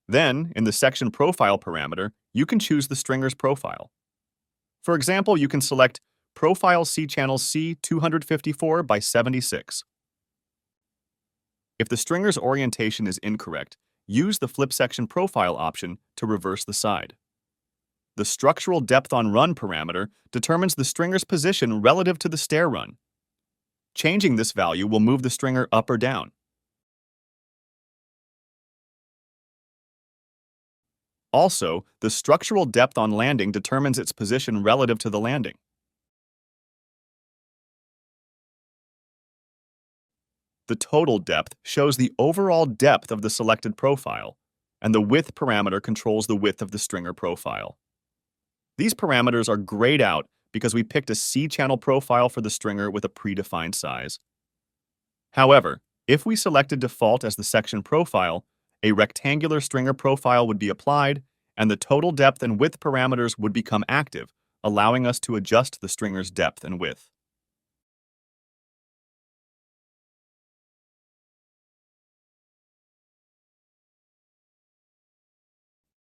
Then, in the section profile parameter, you can choose the stringer's profile. For example, you can select Profile C-channel C254 by 76. If the stringer's orientation is incorrect, use the Flip Section Profile option to reverse the side. The Structural Depth on Run parameter determines the stringer's position relative to the stair run. Changing this value will move the stringer up or down. Also, the Structural Depth on Landing determines its position relative to the landing. The total depth shows the overall depth of the selected profile, and the width parameter controls the width of the stringer profile. These parameters are grayed out because we picked a C-channel profile for the stringer with a predefined size. However, if we selected default as the section profile, a rectangular stringer profile would be applied, and the total depth and width parameters would become active, allowing us to adjust the stringer's depth and width.